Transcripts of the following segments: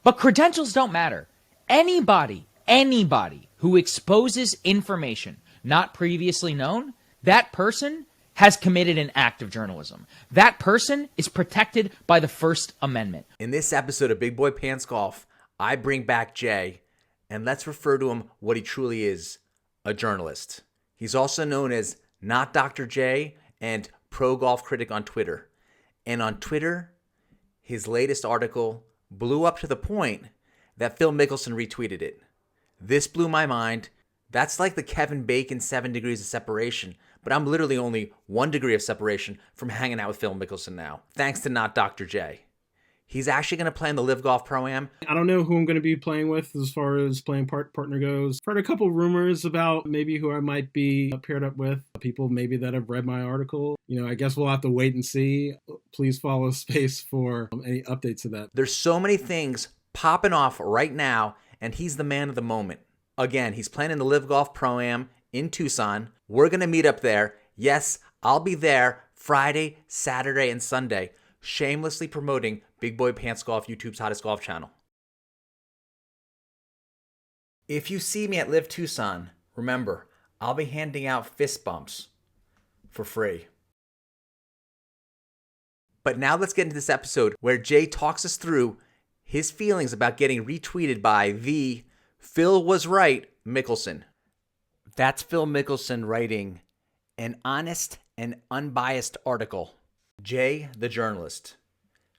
But credentials don't matter. Anybody who exposes information not previously known, that person has committed an act of journalism. That person is protected by the First Amendment. In this episode of Big Boy Pants Golf, I bring back Jay, and let's refer to him what he truly is, a journalist. He's also known as Not Dr. J and Pro Golf Critic on Twitter. And on Twitter, his latest article blew up to the point that Phil Mickelson retweeted it. This blew my mind. That's like the Kevin Bacon 7 degrees of separation, but I'm literally only 1 degree of separation from hanging out with Phil Mickelson now, thanks to Not Dr. J. He's actually going to play in the LIV Golf Pro-Am. I don't know who I'm going to be playing with as far as playing partner goes. I've heard a couple rumors about maybe who I might be paired up with. People maybe that have read my article. I guess we'll have to wait and see. Please follow Space for any updates to that. There's so many things popping off right now, and he's the man of the moment. Again, he's playing in the LIV Golf Pro-Am in Tucson. We're going to meet up there. Yes, I'll be there Friday, Saturday, and Sunday, shamelessly promoting Big Boy Pants Golf, YouTube's hottest golf channel. If you see me at LIV Tucson, remember, I'll be handing out fist bumps for free. But now let's get into this episode where Jay talks us through his feelings about getting retweeted by the Phil Was Right Mickelson. That's Phil Mickelson writing an honest and unbiased article. Jay, the journalist.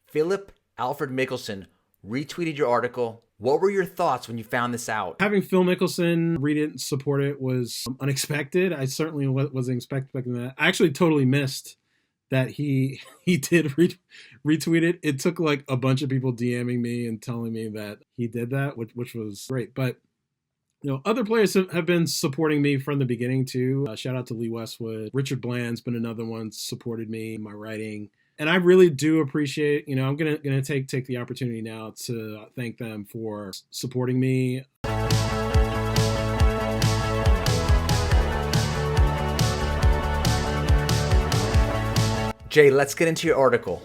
Philip Alfred Mickelson retweeted your article. What were your thoughts when you found this out? Having Phil Mickelson read it and support it was unexpected. I certainly wasn't expecting that. I actually totally missed that he did retweet it. It took like a bunch of people DMing me and telling me that he did that, which was great. But other players have been supporting me from the beginning too. Shout out to Lee Westwood. Richard Bland's been another one, supported me in my writing. And I really do appreciate, I'm gonna take the opportunity now to thank them for supporting me. Jay, let's get into your article.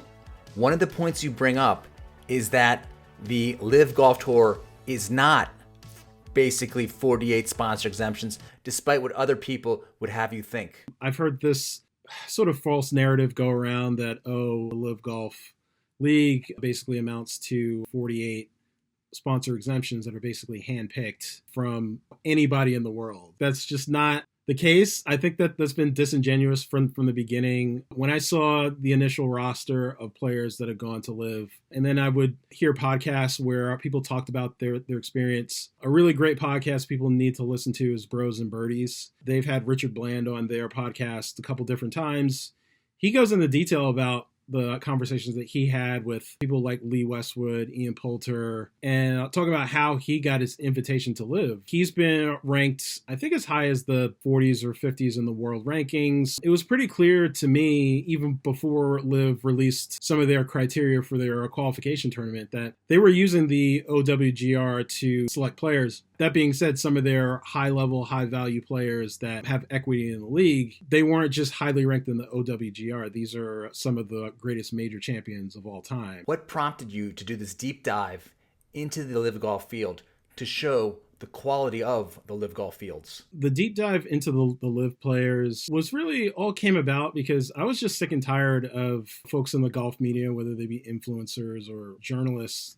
One of the points you bring up is that the LIV Golf Tour is not basically 48 sponsor exemptions, despite what other people would have you think. I've heard this sort of false narrative go around that, the LIV Golf League basically amounts to 48 sponsor exemptions that are basically handpicked from anybody in the world. That's just not the case. I think that's been disingenuous from the beginning. When I saw the initial roster of players that had gone to LIV, and then I would hear podcasts where people talked about their experience. A really great podcast people need to listen to is Bros and Birdies. They've had Richard Bland on their podcast a couple different times. He goes into detail about the conversations that he had with people like Lee Westwood, Ian Poulter, and I'll talk about how he got his invitation to LIV. He's been ranked, I think, as high as the 40s or 50s in the world rankings. It was pretty clear to me, even before LIV released some of their criteria for their qualification tournament, that they were using the OWGR to select players. That being said, some of their high-level, high-value players that have equity in the league, they weren't just highly ranked in the OWGR. These are some of the greatest major champions of all time. What prompted you to do this deep dive into the LIV Golf field to show the quality of the LIV Golf fields? The deep dive into the LIV players was really all came about because I was just sick and tired of folks in the golf media, whether they be influencers or journalists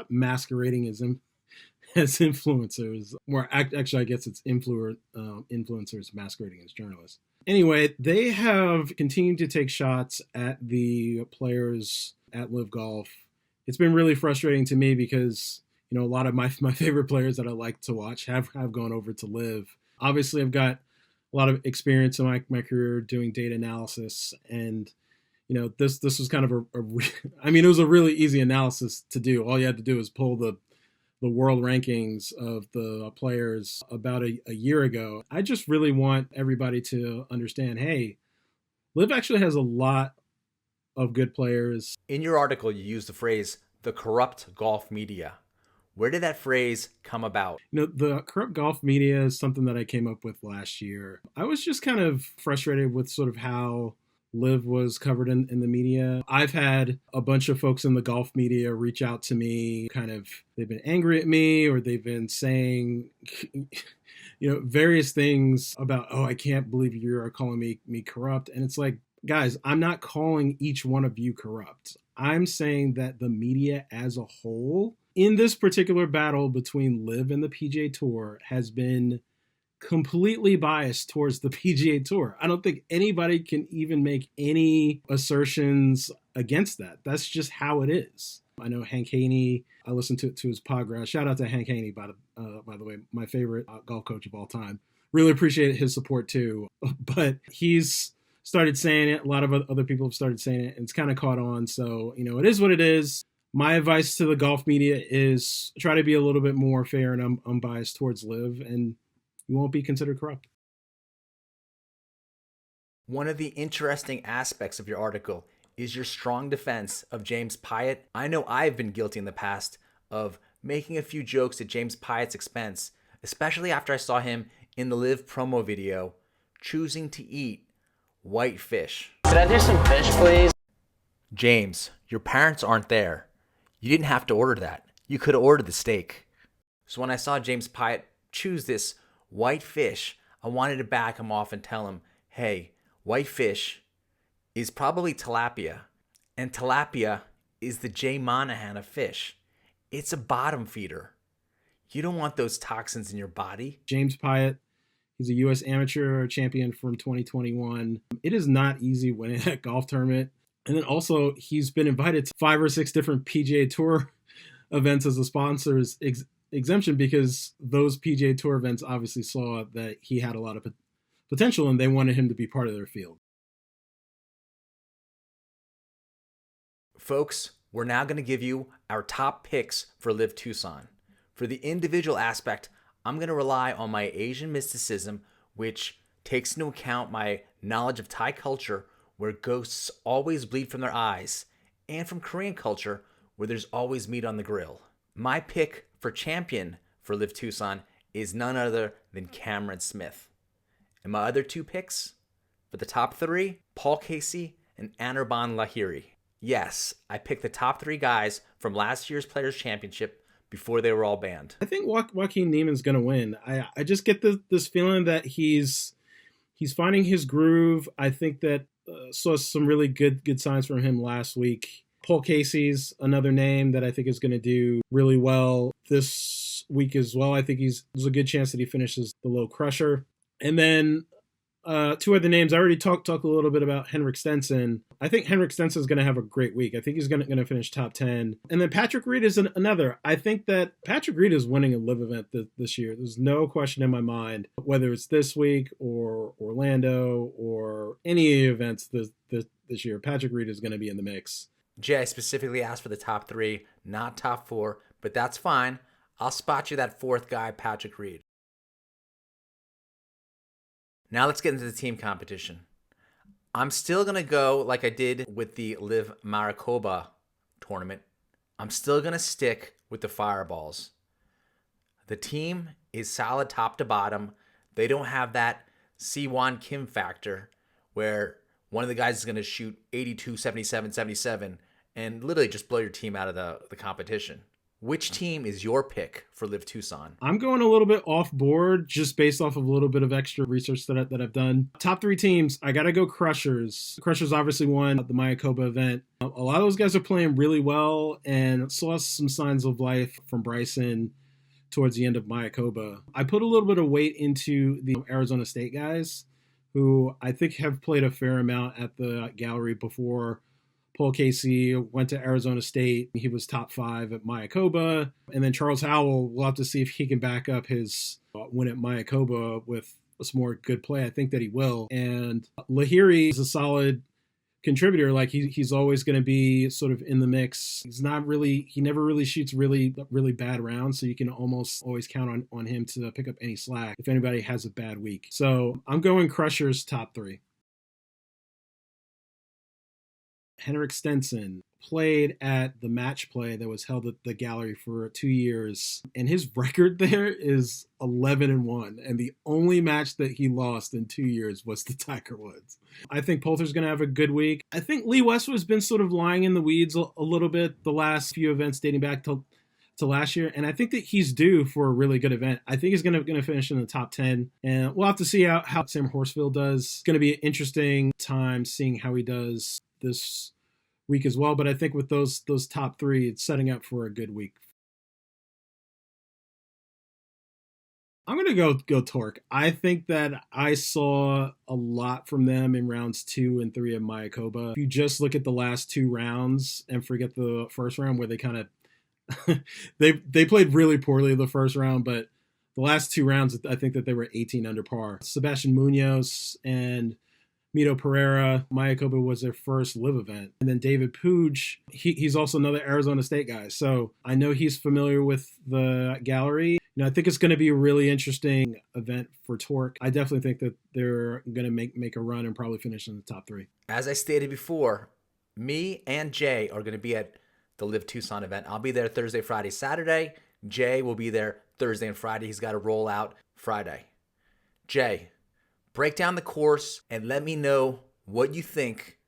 masquerading as influencers, or actually I guess it's influencers masquerading as journalists. Anyway, they have continued to take shots at the players at LIV Golf. It's been really frustrating to me because, a lot of my favorite players that I like to watch have gone over to LIV. Obviously, I've got a lot of experience in my career doing data analysis, and this was kind of it was a really easy analysis to do. All you had to do is pull the world rankings of the players about a year ago. I just really want everybody to understand, hey, LIV actually has a lot of good players. In your article, you used the phrase, the corrupt golf media. Where did that phrase come about? The corrupt golf media is something that I came up with last year. I was just kind of frustrated with sort of how LIV was covered in the media. I've had a bunch of folks in the golf media reach out to me, they've been angry at me, or they've been saying, various things about, oh, I can't believe you are calling me corrupt. And it's like, guys, I'm not calling each one of you corrupt. I'm saying that the media as a whole in this particular battle between LIV and the PGA Tour has been completely biased towards the PGA Tour. I don't think anybody can even make any assertions against that. That's just how it is. I know Hank Haney, I listened to his podcast. Shout out to Hank Haney, by the way, my favorite golf coach of all time. Really appreciate his support too. But he's started saying it. A lot of other people have started saying it, and it's kind of caught on. So, it is what it is. My advice to the golf media is try to be a little bit more fair and unbiased towards LIV, and you won't be considered corrupt. One of the interesting aspects of your article is your strong defense of James Piot. I know I've been guilty in the past of making a few jokes at James Piot's expense, especially after I saw him in the LIV promo video choosing to eat white fish. Could I do some fish, please? James, your parents aren't there. You didn't have to order that. You could have ordered the steak. So when I saw James Piot choose this white fish, I wanted to back him off and tell him, hey, white fish is probably tilapia, and tilapia is the Jay Monahan of fish. It's a bottom feeder. You don't want those toxins in your body. James Piot, he's a U.S. amateur champion from 2021. It is not easy winning that golf tournament. And then also, he's been invited to 5 or 6 different PGA Tour events as a sponsor's exemption, because those PGA Tour events obviously saw that he had a lot of potential and they wanted him to be part of their field. Folks, we're now going to give you our top picks for LIV Tucson. For the individual aspect, I'm going to rely on my Asian mysticism, which takes into account my knowledge of Thai culture, where ghosts always bleed from their eyes, and from Korean culture, where there's always meat on the grill. My pick for champion for LIV Tucson is none other than Cameron Smith. And my other 2 picks for the top 3, Paul Casey and Anirban Lahiri. Yes, I picked the top 3 guys from last year's Players' Championship before they were all banned. I think Joaquin Niemann's going to win. I just get this feeling that he's finding his groove. I think that saw some really good signs from him last week. Paul Casey's another name that I think is going to do really well this week as well. I think there's a good chance that he finishes the low crusher. And then 2 other names. I already talked a little bit about Henrik Stenson. I think Henrik Stenson is going to have a great week. I think he's going to finish top 10. And then Patrick Reed is another. I think that Patrick Reed is winning a LIV event this year. There's no question in my mind, whether it's this week or Orlando or any events this year. Patrick Reed is going to be in the mix. Jay, I specifically asked for the top 3, not top 4, but that's fine. I'll spot you that 4th guy, Patrick Reed. Now let's get into the team competition. I'm still going to go like I did with the LIV Maricopa tournament. I'm still going to stick with the Fireballs. The team is solid top to bottom. They don't have that Siwon Kim factor where one of the guys is going to shoot 82, 77, 77 and literally just blow your team out of the competition. Which team is your pick for LIV Tucson? I'm going a little bit off board just based off of a little bit of extra research that I've done. Top 3 teams, I got to go Crushers. Crushers obviously won the Maricopa event. A lot of those guys are playing really well and saw some signs of life from Bryson towards the end of Maricopa. I put a little bit of weight into the Arizona State guys, who I think have played a fair amount at the gallery before. Paul Casey went to Arizona State. He was top 5 at Maricopa. And then Charles Howell, we'll have to see if he can back up his win at Maricopa with some more good play. I think that he will. And Lahiri is a solid contributor. Like he's always going to be sort of in the mix. He never really shoots really bad rounds. So you can almost always count on him to pick up any slack if anybody has a bad week. So I'm going Crushers top 3. Henrik Stenson, played at the match play that was held at the gallery for 2 years, and his record there is 11-1, and the only match that he lost in 2 years was to Tiger Woods. I think Poulter's going to have a good week. I think Lee Westwood's been sort of lying in the weeds a little bit the last few events dating back to last year, and I think that he's due for a really good event. I think he's going to finish in the top 10, and we'll have to see how Sam Horsfield does. It's going to be an interesting time seeing how he does this week as well, but I think with those top three, it's setting up for a good week. I'm going to go Torque. I think that I saw a lot from them in rounds 2 and 3 of Mayakoba. If you just look at the last 2 rounds and forget the first round where they kind of they played really poorly the first round, but the last 2 rounds, I think that they were 18 under par. Sebastian Munoz and Mito Pereira, Mayakoba was their first LIV event. And then David Puig, he's also another Arizona State guy. So I know he's familiar with the gallery. I think it's going to be a really interesting event for Torque. I definitely think that they're going to make a run and probably finish in the top 3. As I stated before, me and Jay are going to be at the LIV Tucson event. I'll be there Thursday, Friday, Saturday. Jay will be there Thursday and Friday. He's got to roll out Friday. Jay, break down the course and let me know what you think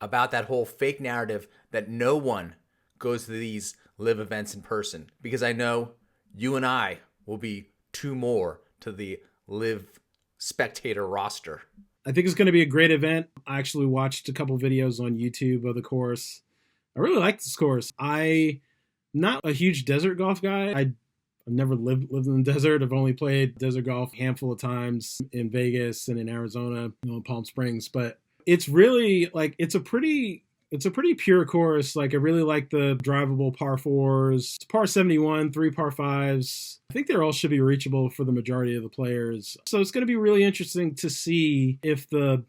about that whole fake narrative that no one goes to these LIV events in person. Because I know you and I will be 2 more to the LIV spectator roster. I think it's going to be a great event. I actually watched a couple videos on YouTube of the course. I really like this course. I'm not a huge desert golf guy. I've never lived in the desert. I've only played desert golf a handful of times in Vegas and in Arizona, in Palm Springs. But it's really it's a pretty pure course. I really like the drivable par 4s. It's par 71, 3 par 5s. I think they all should be reachable for the majority of the players. So it's going to be really interesting to see if the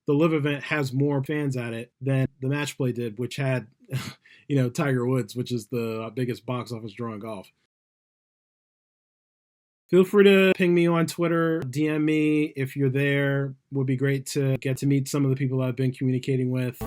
LIV event has more fans at it than the match play did, which had, Tiger Woods, which is the biggest box office draw in golf. Feel free to ping me on Twitter, DM me if you're there. Would be great to get to meet some of the people I've been communicating with.